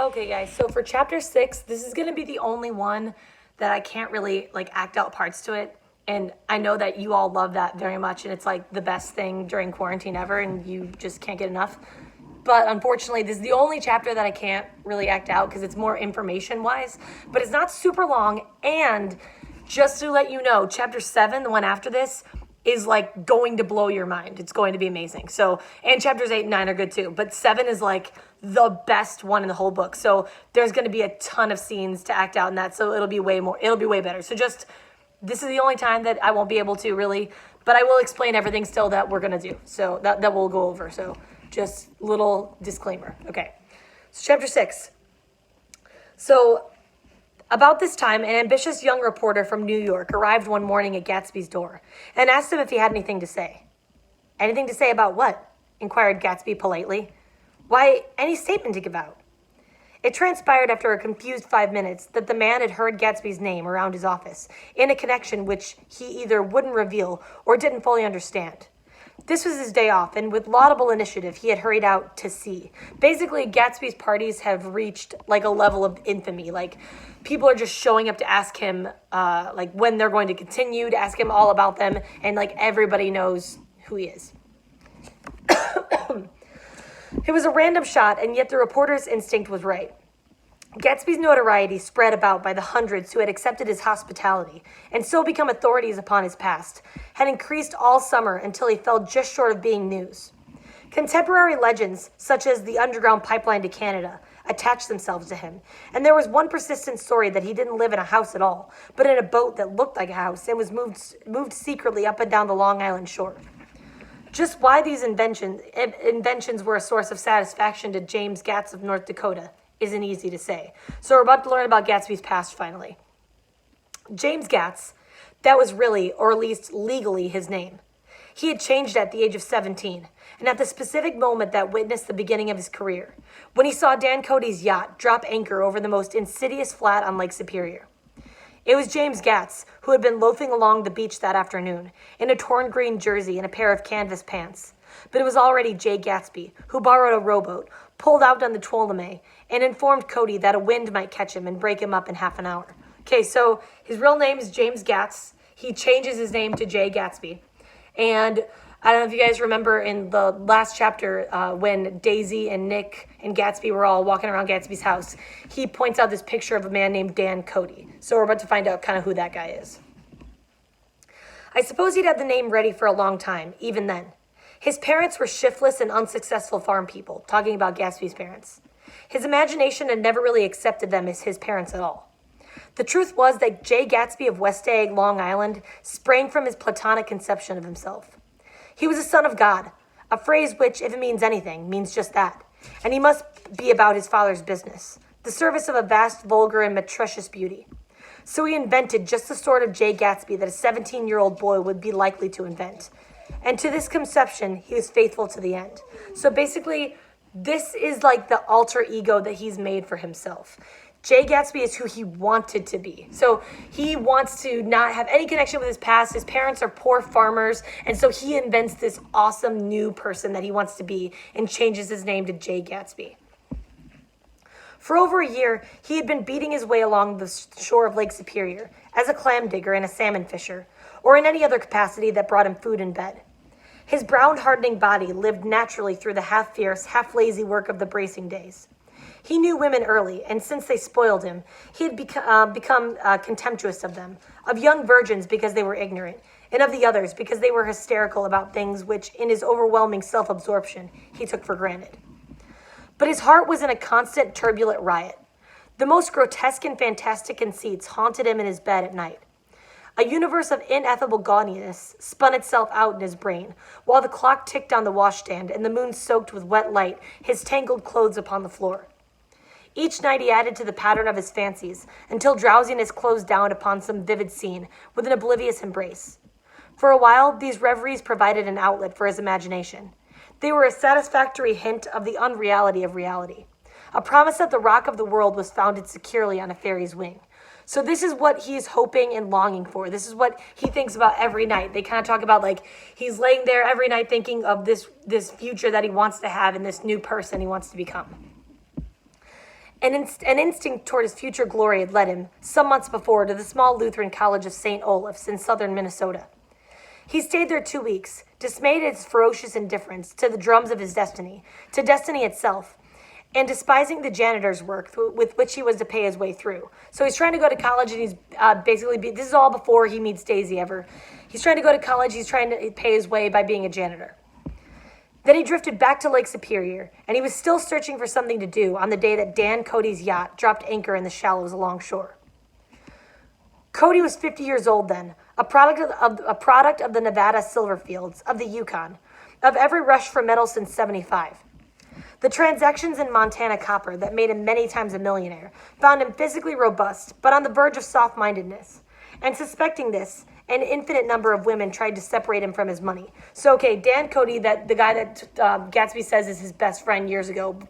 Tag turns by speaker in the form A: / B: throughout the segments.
A: Okay, guys, so for chapter 6, this is going to be the only one that I can't really act out parts to it. And I know that you all love that very much, and it's like the best thing during quarantine ever, and you just can't get enough. But unfortunately, this is the only chapter that I can't really act out because it's more information wise, but it's not super long. And just to let you know, chapter 7, the one after this, is like going to blow your mind. It's going to be amazing. So, and chapters 8 and 9 are good too, but 7 is like the best one in the whole book. So there's going to be a ton of scenes to act out in that. So it'll be way better. So just, this is the only time that I won't be able to really, but I will explain everything still that we're going to do. So that we'll go over. So just little disclaimer. Okay. So chapter 6. So about this time, an ambitious young reporter from New York arrived one morning at Gatsby's door and asked him if he had anything to say. Anything to say about what? Inquired Gatsby politely. Why, any statement to give out. It transpired after a confused 5 minutes that the man had heard Gatsby's name around his office in a connection which he either wouldn't reveal or didn't fully understand. This was his day off, and with laudable initiative, he had hurried out to see. Basically, Gatsby's parties have reached like a level of infamy. Like, people are just showing up to ask him, like, when they're going to continue, to ask him all about them, and like everybody knows who he is. It was a random shot, and yet the reporter's instinct was right. Gatsby's notoriety spread about by the hundreds who had accepted his hospitality and so become authorities upon his past, had increased all summer until he fell just short of being news. Contemporary legends, such as the underground pipeline to Canada, attached themselves to him, and there was one persistent story that he didn't live in a house at all, but in a boat that looked like a house and was moved secretly up and down the Long Island shore. Just why these inventions were a source of satisfaction to James Gatz of North Dakota isn't easy to say. So we're about to learn about Gatsby's past finally. James Gatz, that was really, or at least legally, his name. He had changed at the age of 17, and at the specific moment that witnessed the beginning of his career, when he saw Dan Cody's yacht drop anchor over the most insidious flat on Lake Superior. It was James Gatz, who had been loafing along the beach that afternoon, in a torn green jersey and a pair of canvas pants. But it was already Jay Gatsby, who borrowed a rowboat, pulled out on the Tuolumne, and informed Cody that a wind might catch him and break him up in half an hour. Okay, so his real name is James Gatz. He changes his name to Jay Gatsby. And I don't know if you guys remember in the last chapter when Daisy and Nick and Gatsby were all walking around Gatsby's house, he points out this picture of a man named Dan Cody. So we're about to find out kind of who that guy is. I suppose he'd had the name ready for a long time, even then. His parents were shiftless and unsuccessful farm people, talking about Gatsby's parents. His imagination had never really accepted them as his parents at all. The truth was that Jay Gatsby of West Egg, Long Island, sprang from his platonic conception of himself. He was a son of God, a phrase which, if it means anything, means just that. And he must be about his father's business, the service of a vast, vulgar, and meretricious beauty. So he invented just the sort of Jay Gatsby that a 17-year-old boy would be likely to invent. And to this conception, he was faithful to the end. So basically, this is like the alter ego that he's made for himself. Jay Gatsby is who he wanted to be. So he wants to not have any connection with his past. His parents are poor farmers. And so he invents this awesome new person that he wants to be and changes his name to Jay Gatsby. For over a year, he had been beating his way along the shore of Lake Superior as a clam digger and a salmon fisher, or in any other capacity that brought him food and bed. His brown, hardening body lived naturally through the half-fierce, half-lazy work of the bracing days. He knew women early, and since they spoiled him, he had become contemptuous of them, of young virgins because they were ignorant, and of the others because they were hysterical about things which, in his overwhelming self-absorption, he took for granted. But his heart was in a constant turbulent riot. The most grotesque and fantastic conceits haunted him in his bed at night. A universe of ineffable gaudiness spun itself out in his brain, while the clock ticked on the washstand and the moon soaked with wet light his tangled clothes upon the floor. Each night he added to the pattern of his fancies, until drowsiness closed down upon some vivid scene with an oblivious embrace. For a while, these reveries provided an outlet for his imagination. They were a satisfactory hint of the unreality of reality, a promise that the rock of the world was founded securely on a fairy's wing. So this is what he's hoping and longing for. This is what he thinks about every night. They kind of talk about like he's laying there every night thinking of this future that he wants to have and this new person he wants to become. An instinct toward his future glory had led him, some months before, to the small Lutheran College of St. Olave's in southern Minnesota. He stayed there 2 weeks, dismayed at his ferocious indifference to the drums of his destiny, to destiny itself, and despising the janitor's work with which he was to pay his way through. So he's trying to go to college, and he's this is all before he meets Daisy ever. He's trying to go to college, he's trying to pay his way by being a janitor. Then he drifted back to Lake Superior, and he was still searching for something to do on the day that Dan Cody's yacht dropped anchor in the shallows alongshore. Cody was 50 years old then, a product of the Nevada silver fields, of the Yukon, of every rush for metal since 75. The transactions in Montana copper that made him many times a millionaire found him physically robust, but on the verge of soft-mindedness. And suspecting this, an infinite number of women tried to separate him from his money. So, okay, Dan Cody, the guy that Gatsby says is his best friend years ago,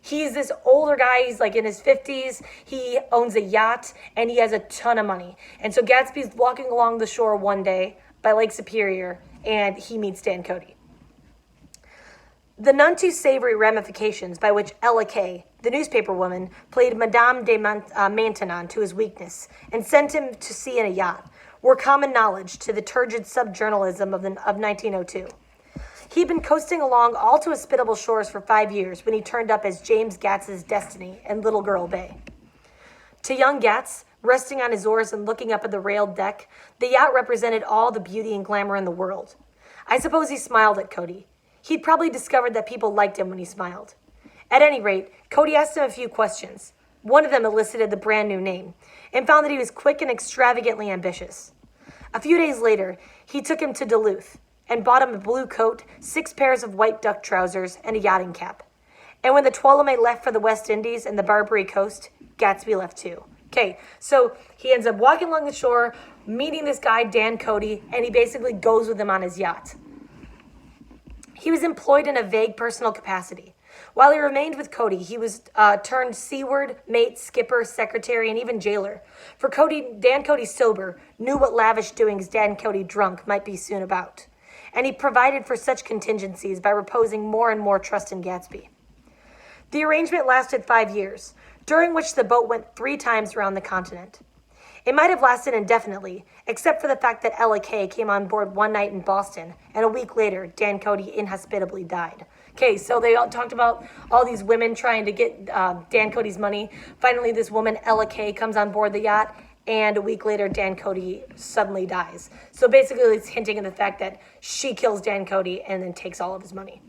A: he's this older guy. He's like in his 50s. He owns a yacht, and he has a ton of money. And so Gatsby's walking along the shore one day by Lake Superior, and he meets Dan Cody. The none too savory ramifications by which Ella Kay, the newspaper woman, played Madame de Maintenon to his weakness and sent him to sea in a yacht were common knowledge to the turgid subjournalism of 1902. He'd been coasting along all too hospitable shores for 5 years when he turned up as James Gats's destiny in Little Girl Bay. To young Gats, resting on his oars and looking up at the railed deck, the yacht represented all the beauty and glamour in the world. I suppose he smiled at Cody. He'd probably discovered that people liked him when he smiled. At any rate, Cody asked him a few questions. One of them elicited the brand new name, and found that he was quick and extravagantly ambitious. A few days later, he took him to Duluth, and bought him a blue coat, 6 pairs of white duck trousers, and a yachting cap. And when the Tuolumne left for the West Indies and the Barbary Coast, Gatsby left too. Okay, so he ends up walking along the shore, meeting this guy, Dan Cody, and he basically goes with him on his yacht. He was employed in a vague personal capacity. While he remained with Cody, he was turned seaward, mate, skipper, secretary, and even jailer. For Dan Cody sober knew what lavish doings Dan Cody drunk might be soon about. And he provided for such contingencies by reposing more and more trust in Gatsby. The arrangement lasted 5 years, during which the boat went 3 times around the continent. It might have lasted indefinitely, except for the fact that Ella Kay came on board one night in Boston, and a week later, Dan Cody inhospitably died. Okay, so they all talked about all these women trying to get Dan Cody's money. Finally, this woman, Ella Kay, comes on board the yacht, and a week later, Dan Cody suddenly dies. So basically, it's hinting at the fact that she kills Dan Cody and then takes all of his money.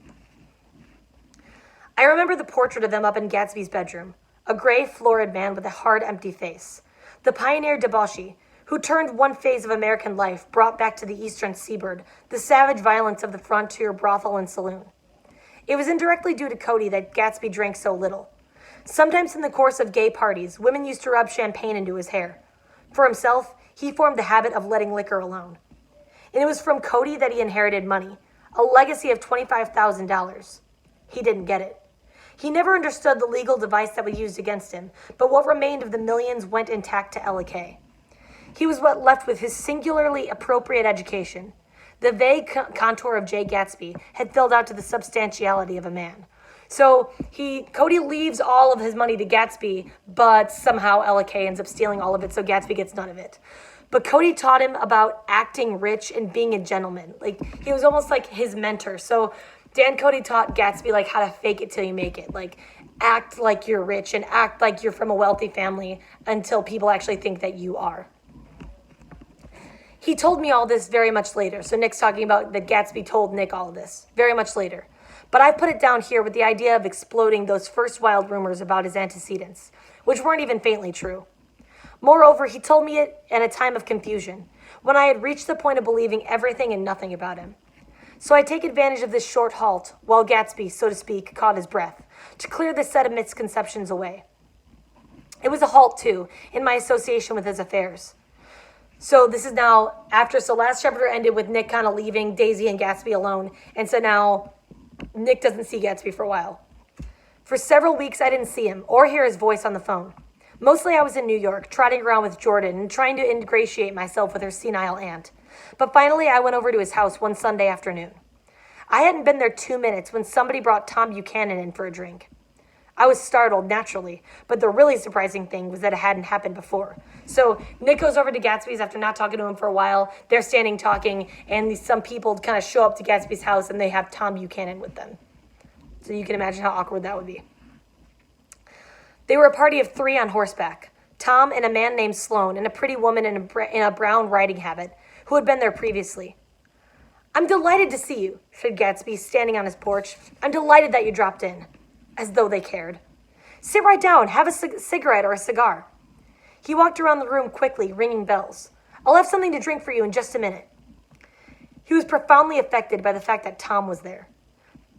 A: I remember the portrait of them up in Gatsby's bedroom, a gray, florid man with a hard, empty face. The pioneer debauchee, who turned one phase of American life, brought back to the eastern seaboard the savage violence of the frontier brothel and saloon. It was indirectly due to Cody that Gatsby drank so little. Sometimes in the course of gay parties, women used to rub champagne into his hair. For himself, he formed the habit of letting liquor alone. And it was from Cody that he inherited money, a legacy of $25,000. He didn't get it. He never understood the legal device that was used against him, but what remained of the millions went intact to Ella Kay. He was left with his singularly appropriate education. The vague contour of J. Gatsby had filled out to the substantiality of a man. So Cody leaves all of his money to Gatsby, but somehow Ella Kay ends up stealing all of it, so Gatsby gets none of it. But Cody taught him about acting rich and being a gentleman. He was almost like his mentor. So Dan Cody taught Gatsby how to fake it till you make it. Act like you're rich and act like you're from a wealthy family until people actually think that you are. He told me all this very much later. So Nick's talking about that Gatsby told Nick all of this very much later. But I put it down here with the idea of exploding those first wild rumors about his antecedents, which weren't even faintly true. Moreover, he told me it in a time of confusion, when I had reached the point of believing everything and nothing about him. So I take advantage of this short halt, while Gatsby, so to speak, caught his breath, to clear this set of misconceptions away. It was a halt, too, in my association with his affairs. So this is now after, so last chapter ended with Nick kind of leaving Daisy and Gatsby alone, and so now Nick doesn't see Gatsby for a while. For several weeks, I didn't see him or hear his voice on the phone. Mostly I was in New York, trotting around with Jordan and trying to ingratiate myself with her senile aunt. But finally, I went over to his house one Sunday afternoon. I hadn't been there 2 minutes when somebody brought Tom Buchanan in for a drink. I was startled, naturally, but the really surprising thing was that it hadn't happened before. So Nick goes over to Gatsby's after not talking to him for a while. They're standing talking, and some people kind of show up to Gatsby's house, and they have Tom Buchanan with them. So you can imagine how awkward that would be. They were a party of 3 on horseback. Tom and a man named Sloan and a pretty woman in a brown riding habit who had been there previously. "I'm delighted to see you," said Gatsby, standing on his porch. "I'm delighted that you dropped in." As though they cared. "Sit right down. Have a cigarette or a cigar." He walked around the room quickly, ringing bells. "I'll have something to drink for you in just a minute." He was profoundly affected by the fact that Tom was there.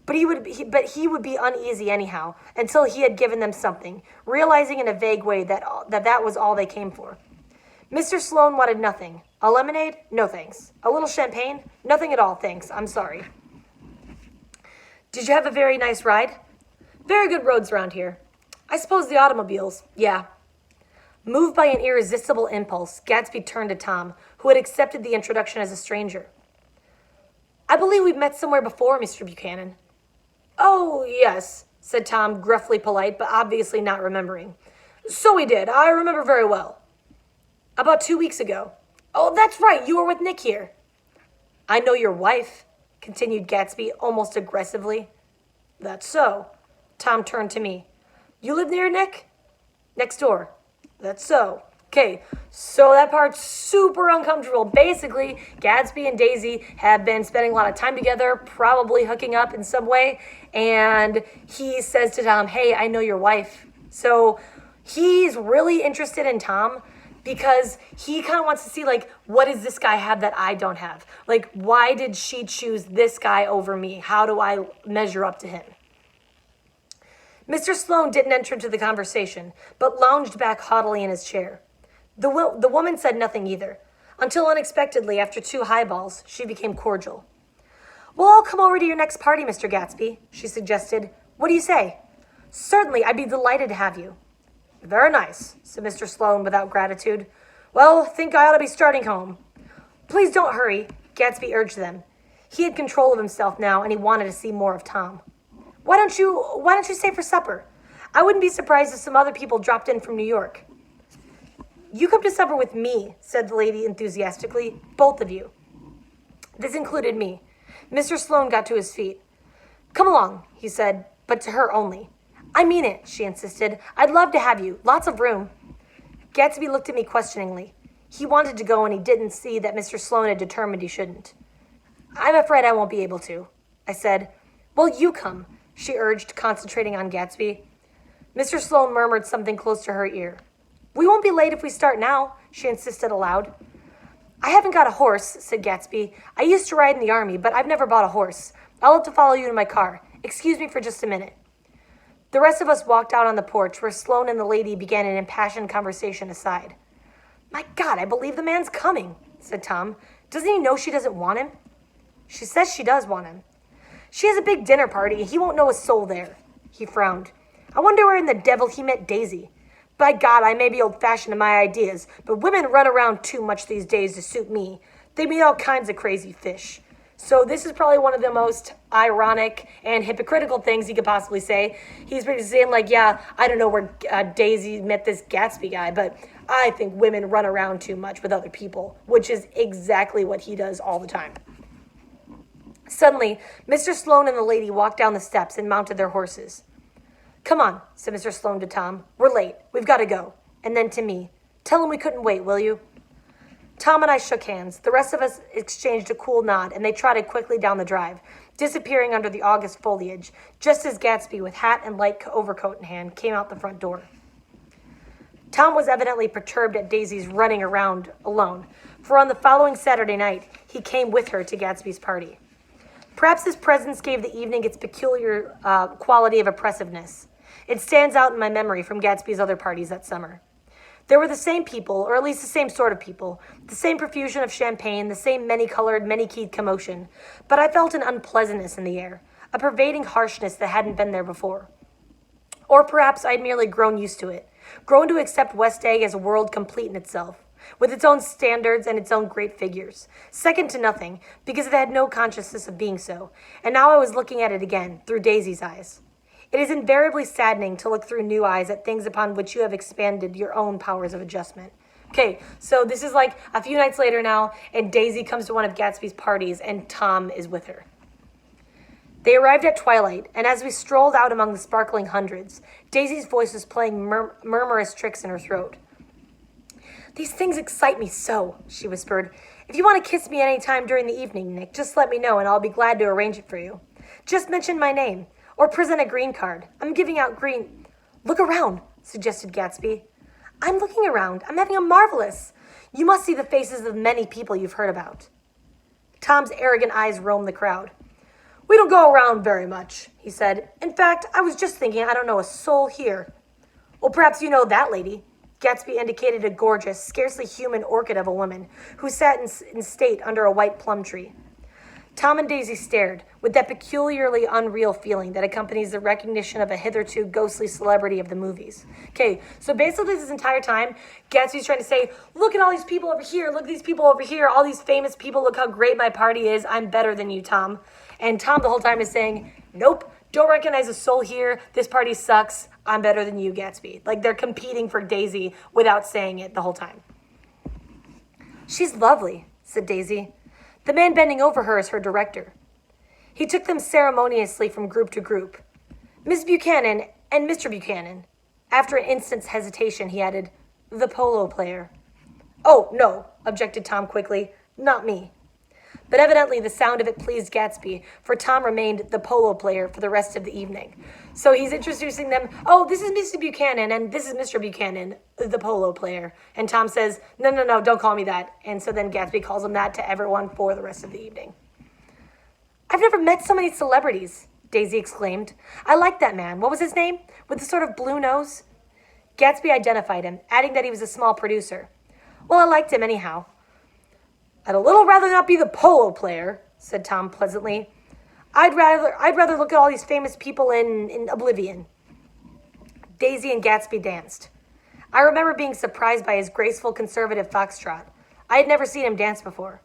A: But he would be uneasy anyhow, until he had given them something, realizing in a vague way that was all they came for. Mr. Sloan wanted nothing. A lemonade? No thanks. A little champagne? Nothing at all, thanks. I'm sorry. "Did you have a very nice ride?" "Very good roads around here." "I suppose the automobiles." "Yeah." Moved by an irresistible impulse, Gatsby turned to Tom, who had accepted the introduction as a stranger. "I believe we've met somewhere before, Mr. Buchanan." "Oh, yes," said Tom, gruffly polite, but obviously not remembering. "So we did. I remember very well." "About 2 weeks ago." "Oh, that's right. You were with Nick here." "I know your wife," continued Gatsby almost aggressively. "That's so." Tom turned to me. "You live near Nick?" "Next door." "That's so." "Okay, so that part's super uncomfortable. Basically, Gatsby and Daisy have been spending a lot of time together, probably hooking up in some way, and he says to Tom, "Hey, I know your wife." So he's really interested in Tom because he kind of wants to see, like, what does this guy have that I don't have? Like, why did she choose this guy over me? How do I measure up to him? Mr. Sloan didn't enter into the conversation, but lounged back haughtily in his chair. The woman said nothing either, until unexpectedly, after 2 highballs, she became cordial. "Well, I'll come over to your next party, Mr. Gatsby," she suggested. "What do you say?" "Certainly, I'd be delighted to have you." "Very nice," said Mr. Sloan without gratitude. "Well, think I ought to be starting home." "Please don't hurry," Gatsby urged them. He had control of himself now, and he wanted to see more of Tom. Why don't you stay for supper? I wouldn't be surprised if some other people dropped in from New York." "You come to supper with me," said the lady enthusiastically. "Both of you." This included me. Mr. Sloan got to his feet. "Come along," he said, but to her only. "I mean it," she insisted. "I'd love to have you. Lots of room." Gatsby looked at me questioningly. He wanted to go, and he didn't see that Mr. Sloan had determined he shouldn't. "I'm afraid I won't be able to," I said. "Well, you come," she urged, concentrating on Gatsby. Mr. Sloan murmured something close to her ear. "We won't be late if we start now," she insisted aloud. "I haven't got a horse," said Gatsby. "I used to ride in the army, but I've never bought a horse. I'll have to follow you to my car. Excuse me for just a minute." The rest of us walked out on the porch, where Sloan and the lady began an impassioned conversation aside. "My God, I believe the man's coming," said Tom. "Doesn't he know she doesn't want him?" "She says she does want him." "She has a big dinner party, and he won't know a soul there." He frowned. "I wonder where in the devil he met Daisy. By God, I may be old-fashioned in my ideas, but women run around too much these days to suit me. They meet all kinds of crazy fish." So this is probably one of the most ironic and hypocritical things he could possibly say. He's basically saying, like, yeah, I don't know where Daisy met this Gatsby guy, but I think women run around too much with other people, which is exactly what he does all the time. Suddenly, Mr. Sloan and the lady walked down the steps and mounted their horses. "Come on," said Mr. Sloan to Tom. "We're late. We've got to go." And then to me, "Tell him we couldn't wait, will you?" Tom and I shook hands. The rest of us exchanged a cool nod, and they trotted quickly down the drive, disappearing under the August foliage, just as Gatsby, with hat and light overcoat in hand, came out the front door. Tom was evidently perturbed at Daisy's running around alone, for on the following Saturday night, he came with her to Gatsby's party. Perhaps his presence gave the evening its peculiar quality of oppressiveness. It stands out in my memory from Gatsby's other parties that summer. There were the same people, or at least the same sort of people, the same profusion of champagne, the same many-colored, many-keyed commotion, but I felt an unpleasantness in the air, a pervading harshness that hadn't been there before. Or perhaps I'd merely grown used to it, grown to accept West Egg as a world complete in itself, with its own standards and its own great figures, second to nothing, because it had no consciousness of being so, and now I was looking at it again, through Daisy's eyes. It is invariably saddening to look through new eyes at things upon which you have expanded your own powers of adjustment. Okay, so this is like a few nights later now, and Daisy comes to one of Gatsby's parties, and Tom is with her. They arrived at twilight, and as we strolled out among the sparkling hundreds, Daisy's voice was playing murmurous tricks in her throat. "These things excite me so," she whispered. "If you want to kiss me any time during the evening, Nick, just let me know, and I'll be glad to arrange it for you. Just mention my name, or present a green card. I'm giving out green—" "Look around," suggested Gatsby. "I'm looking around. I'm having a marvelous. You must see the faces of many people you've heard about." Tom's arrogant eyes roamed the crowd. "We don't go around very much," he said. "In fact, I was just thinking I don't know a soul here." "Well, perhaps you know that lady." Gatsby indicated a gorgeous, scarcely human orchid of a woman who sat in state under a white plum tree. Tom and Daisy stared, with that peculiarly unreal feeling that accompanies the recognition of a hitherto ghostly celebrity of the movies. Okay, so basically this entire time, Gatsby's trying to say, look at all these people over here, look at these people over here, all these famous people, look how great my party is, I'm better than you, Tom. And Tom the whole time is saying, nope, don't recognize a soul here, this party sucks, I'm better than you, Gatsby. Like they're competing for Daisy without saying it the whole time. "She's lovely," said Daisy. The man bending over her is her director. He took them ceremoniously from group to group. "Miss Buchanan and Mr. Buchanan." After an instant's hesitation, he added, "The polo player." "Oh, no," objected Tom quickly. "Not me." But evidently the sound of it pleased Gatsby, for Tom remained the polo player for the rest of the evening. So he's introducing them, "Oh, this is Mr. Buchanan, and this is Mr. Buchanan, the polo player." And Tom says, no, don't call me that. And so then Gatsby calls him that to everyone for the rest of the evening. "I've never met so many celebrities," Daisy exclaimed. "I like that man. What was his name? With the sort of blue nose?" Gatsby identified him, adding that he was a small producer. "Well, I liked him anyhow." "I'd a little rather not be the polo player," said Tom pleasantly. I'd rather look at all these famous people in Oblivion." Daisy and Gatsby danced. I remember being surprised by his graceful conservative foxtrot. I had never seen him dance before.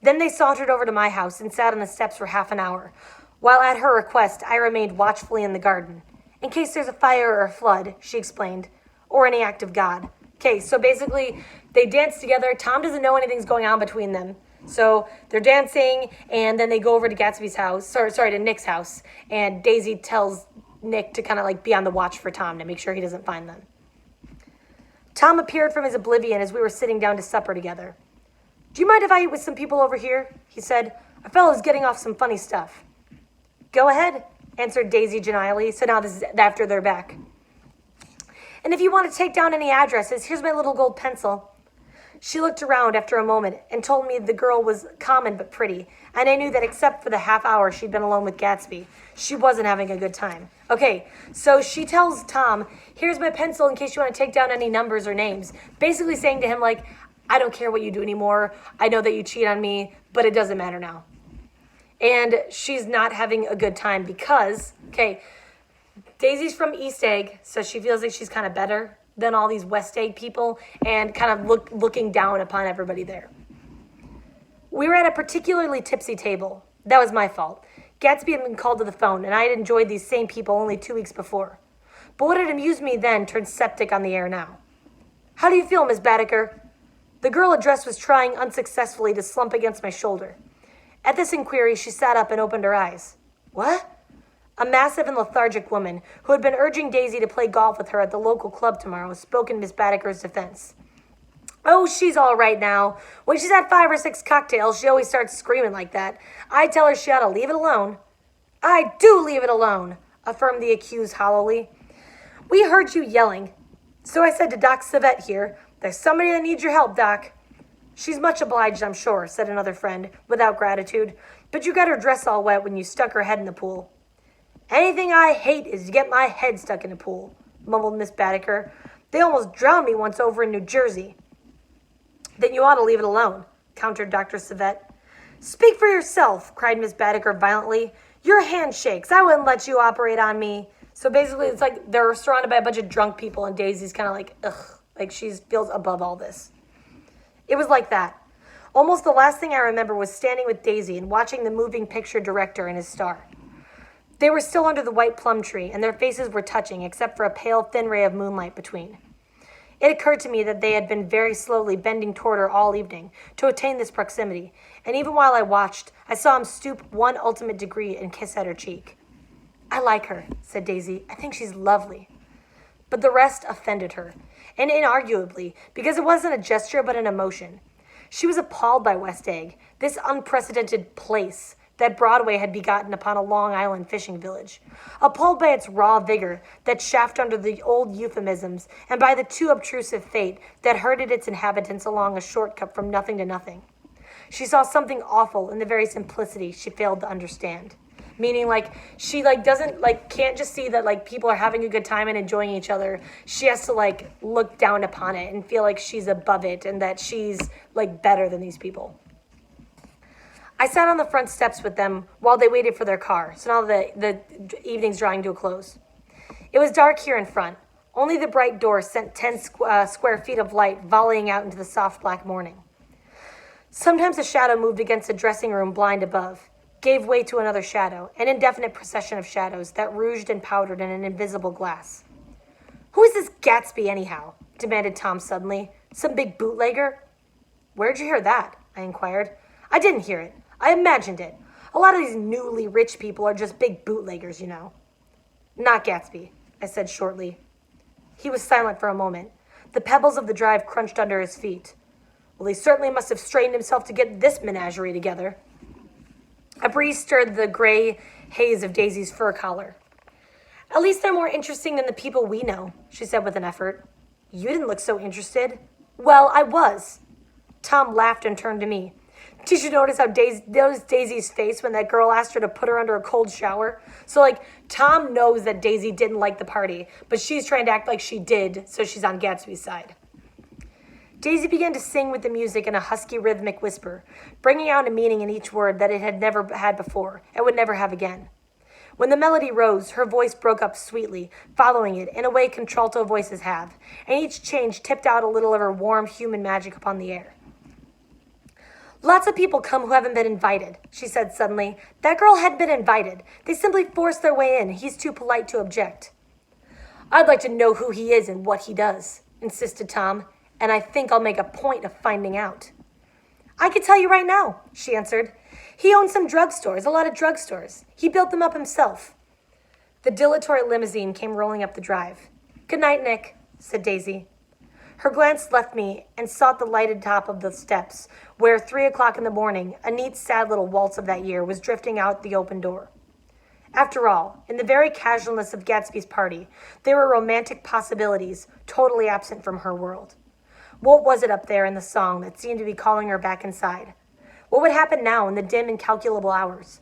A: Then they sauntered over to my house and sat on the steps for half an hour, while at her request I remained watchfully in the garden. "In case there's a fire or a flood," she explained, "or any act of God." Okay, so basically they dance together. Tom doesn't know anything's going on between them. So they're dancing, and then they go over to Gatsby's house, to Nick's house, and Daisy tells Nick to kind of like be on the watch for Tom to make sure he doesn't find them. Tom appeared from his oblivion as we were sitting down to supper together. "Do you mind if I eat with some people over here?" he said. "A fellow's getting off some funny stuff." "Go ahead," answered Daisy genially. So now this is after they're back. "And if you want to take down any addresses, here's my little gold pencil." She looked around after a moment and told me the girl was common but pretty, and I knew that except for the half hour she'd been alone with Gatsby, she wasn't having a good time. Okay, so she tells Tom, "Here's my pencil in case you want to take down any numbers or names," basically saying to him, like, "I don't care what you do anymore. I know that you cheat on me, but it doesn't matter now." And she's not having a good time because, okay, Daisy's from East Egg, so she feels like she's kind of better than all these West Egg people and kind of looking down upon everybody there. We were at a particularly tipsy table. That was my fault. Gatsby had been called to the phone, and I had enjoyed these same people only 2 weeks before. But what had amused me then turned septic on the air now. "How do you feel, Miss Baedeker?" The girl addressed was trying unsuccessfully to slump against my shoulder. At this inquiry, she sat up and opened her eyes. "What?" A massive and lethargic woman, who had been urging Daisy to play golf with her at the local club tomorrow, spoke in Miss Baedeker's defense. "Oh, she's all right now. When she's had 5 or 6 cocktails, she always starts screaming like that. I tell her she ought to leave it alone." "I do leave it alone," affirmed the accused hollowly. "We heard you yelling. So I said to Doc Savette here, 'There's somebody that needs your help, Doc.'" "She's much obliged, I'm sure," said another friend, without gratitude. "But you got her dress all wet when you stuck her head in the pool." "Anything I hate is to get my head stuck in a pool," mumbled Miss Baedeker. "They almost drowned me once over in New Jersey." "Then you ought to leave it alone," countered Dr. Savette. "Speak for yourself," cried Miss Baedeker violently. "Your hand shakes. I wouldn't let you operate on me." So basically it's like they're surrounded by a bunch of drunk people and Daisy's kind of like, ugh, like she feels above all this. It was like that. Almost the last thing I remember was standing with Daisy and watching the moving picture director and his star. They were still under the white plum tree, and their faces were touching, except for a pale, thin ray of moonlight between. It occurred to me that they had been very slowly bending toward her all evening to attain this proximity, and even while I watched, I saw him stoop one ultimate degree and kiss at her cheek. "I like her," said Daisy. "I think she's lovely." But the rest offended her, and inarguably, because it wasn't a gesture but an emotion. She was appalled by West Egg, this unprecedented place that Broadway had begotten upon a Long Island fishing village, appalled by its raw vigor that chafed under the old euphemisms, and by the too obtrusive fate that herded its inhabitants along a shortcut from nothing to nothing. She saw something awful in the very simplicity she failed to understand. Meaning, she, doesn't, can't just see that, people are having a good time and enjoying each other. She has to, look down upon it and feel like she's above it and that she's, better than these people. I sat on the front steps with them while they waited for their car, so now the evening's drawing to a close. It was dark here in front. Only the bright door sent 10 square feet of light volleying out into the soft black morning. Sometimes a shadow moved against the dressing room blind above, gave way to another shadow, an indefinite procession of shadows that rouged and powdered in an invisible glass. "Who is this Gatsby, anyhow?" demanded Tom suddenly. "Some big bootlegger?" "Where'd you hear that?" I inquired. "I didn't hear it. I imagined it. A lot of these newly rich people are just big bootleggers, you know." "Not Gatsby," I said shortly. He was silent for a moment. The pebbles of the drive crunched under his feet. "Well, he certainly must have strained himself to get this menagerie together." A breeze stirred the gray haze of Daisy's fur collar. "At least they're more interesting than the people we know," she said with an effort. "You didn't look so interested." "Well, I was." Tom laughed and turned to me. "Did you notice how Daisy's face when that girl asked her to put her under a cold shower?" So, Tom knows that Daisy didn't like the party, but she's trying to act like she did, so she's on Gatsby's side. Daisy began to sing with the music in a husky rhythmic whisper, bringing out a meaning in each word that it had never had before and would never have again. When the melody rose, her voice broke up sweetly, following it in a way contralto voices have, and each change tipped out a little of her warm human magic upon the air. "Lots of people come who haven't been invited," she said suddenly. "That girl hadn't been invited. They simply forced their way in. He's too polite to object." "I'd like to know who he is and what he does," insisted Tom, "and I think I'll make a point of finding out." "I can tell you right now," she answered. "He owns some drugstores, a lot of drugstores. He built them up himself." The dilatory limousine came rolling up the drive. "Good night, Nick," said Daisy. Her glance left me and sought the lighted top of the steps, where 3 o'clock in the morning, a neat, sad little waltz of that year, was drifting out the open door. After all, in the very casualness of Gatsby's party, there were romantic possibilities totally absent from her world. What was it up there in the song that seemed to be calling her back inside? What would happen now in the dim, incalculable hours?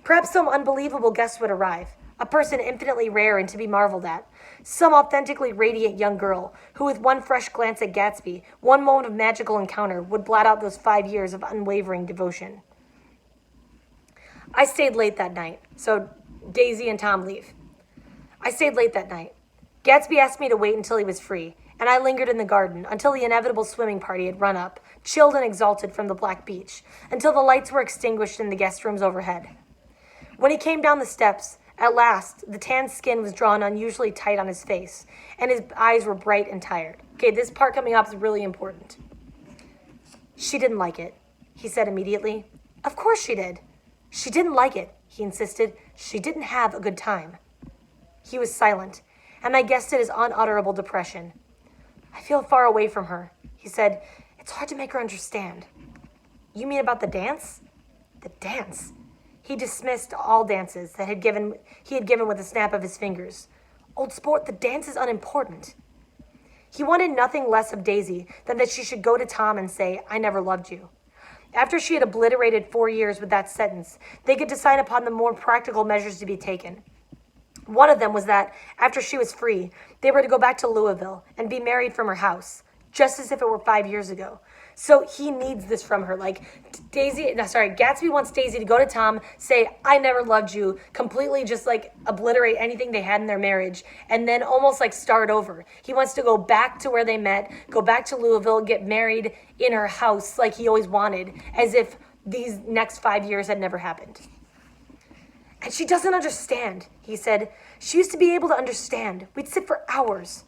A: Perhaps some unbelievable guest would arrive, a person infinitely rare and to be marveled at, some authentically radiant young girl who, with one fresh glance at Gatsby, one moment of magical encounter, would blot out those 5 years of unwavering devotion. I stayed late that night, so Daisy and Tom leave. I stayed late that night. Gatsby asked me to wait until he was free, and I lingered in the garden until the inevitable swimming party had run up, chilled and exalted from the black beach, until the lights were extinguished in the guest rooms overhead. When he came down the steps, at last, the tanned skin was drawn unusually tight on his face, and his eyes were bright and tired. Okay, this part coming up is really important. "She didn't like it," he said immediately. "Of course she did." "She didn't like it," he insisted. "She didn't have a good time." He was silent, and I guessed at his unutterable depression. "I feel far away from her," he said. "It's hard to make her understand." "You mean about the dance?" "The dance?" He dismissed all dances that he had given with a snap of his fingers. "Old sport, the dance is unimportant." He wanted nothing less of Daisy than that she should go to Tom and say, "I never loved you." After she had obliterated 4 years with that sentence, they could decide upon the more practical measures to be taken. One of them was that, after she was free, they were to go back to Louisville and be married from her house, just as if it were 5 years ago. So he needs this from her. Gatsby wants Daisy to go to Tom, say, "I never loved you," completely just obliterate anything they had in their marriage, and then almost start over. He wants to go back to where they met, go back to Louisville, get married in her house like he always wanted, as if these next 5 years had never happened. And she doesn't understand, he said. She used to be able to understand. We'd sit for hours.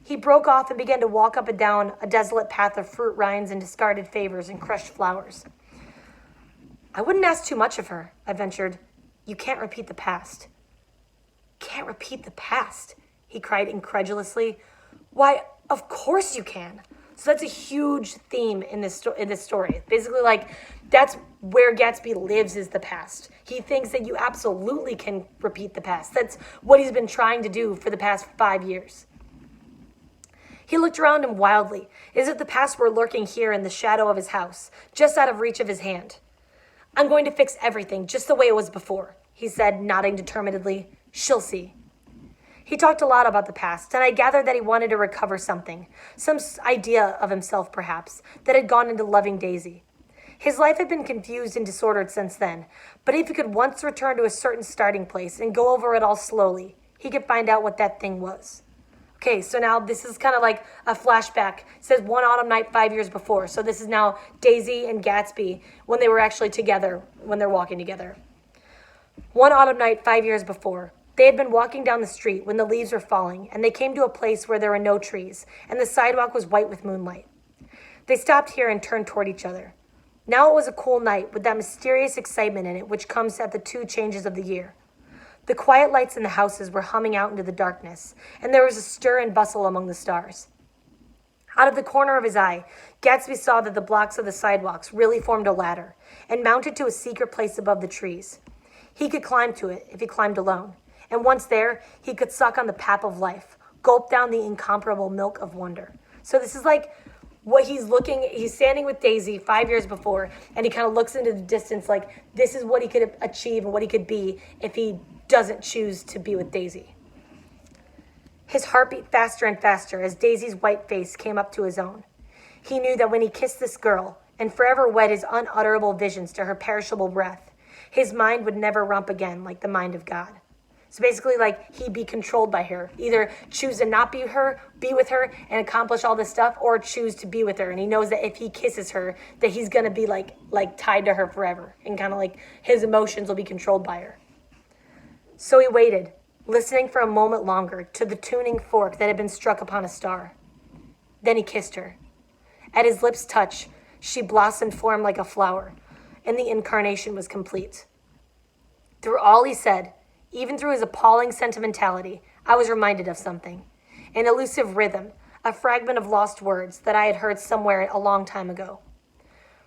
A: He broke off and began to walk up and down a desolate path of fruit rinds and discarded favors and crushed flowers. I wouldn't ask too much of her, I ventured. You can't repeat the past. Can't repeat the past, he cried incredulously. Why, of course you can. So that's a huge theme in this story. Basically, like, that's where Gatsby lives, is the past. He thinks that you absolutely can repeat the past. That's what he's been trying to do for the past 5 years. He looked around him wildly, as if the past were lurking here in the shadow of his house, just out of reach of his hand. I'm going to fix everything just the way it was before, he said, nodding determinedly. She'll see. He talked a lot about the past, and I gathered that he wanted to recover something, some idea of himself perhaps, that had gone into loving Daisy. His life had been confused and disordered since then, but if he could once return to a certain starting place and go over it all slowly, he could find out what that thing was. Okay, so now this is kind of like a flashback. It says one autumn night 5 years before. So this is now Daisy and Gatsby when they were actually together, when they're walking together. One autumn night 5 years before. They had been walking down the street when the leaves were falling, and they came to a place where there were no trees, and the sidewalk was white with moonlight. They stopped here and turned toward each other. Now it was a cool night with that mysterious excitement in it which comes at the 2 changes of the year. The quiet lights in the houses were humming out into the darkness, and there was a stir and bustle among the stars. Out of the corner of his eye, Gatsby saw that the blocks of the sidewalks really formed a ladder, and mounted to a secret place above the trees. He could climb to it if he climbed alone, and once there, he could suck on the pap of life, gulp down the incomparable milk of wonder. So this is like what he's standing with Daisy 5 years before, and he kind of looks into the distance like this is what he could achieve and what he could be if he doesn't choose to be with Daisy. His heart beat faster and faster as Daisy's white face came up to his own. He knew that when he kissed this girl and forever wed his unutterable visions to her perishable breath, his mind would never romp again like the mind of God. So basically, like, he'd be controlled by her. Either choose to not be with her and accomplish all this stuff, or choose to be with her. And he knows that if he kisses her, that he's going to be like tied to her forever. And kind of like his emotions will be controlled by her. So he waited, listening for a moment longer to the tuning fork that had been struck upon a star. Then he kissed her. At his lips' touch, she blossomed for him like a flower, and the incarnation was complete. Through all he said, even through his appalling sentimentality, I was reminded of something. An elusive rhythm, a fragment of lost words that I had heard somewhere a long time ago.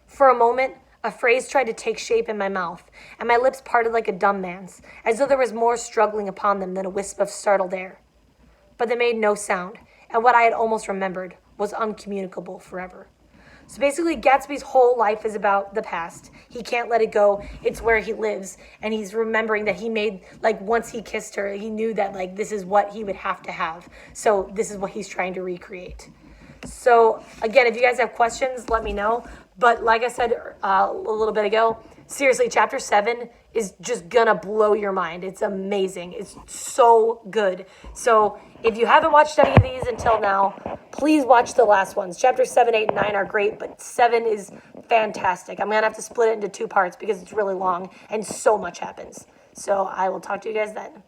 A: For a moment, a phrase tried to take shape in my mouth, and my lips parted like a dumb man's, as though there was more struggling upon them than a wisp of startled air. But they made no sound, and what I had almost remembered was uncommunicable forever. So basically, Gatsby's whole life is about the past. He can't let it go. It's where he lives. And he's remembering that he made, like, once he kissed her, he knew that, like, this is what he would have to have. So this is what he's trying to recreate. So, again, if you guys have questions, let me know. But like I said a little bit ago, seriously, Chapter 7 is just gonna blow your mind. It's amazing. It's so good. So if you haven't watched any of these until now, please watch the last ones. Chapters 7, 8, and 9 are great, but 7 is fantastic. I'm gonna have to split it into 2 parts because it's really long and so much happens. So I will talk to you guys then.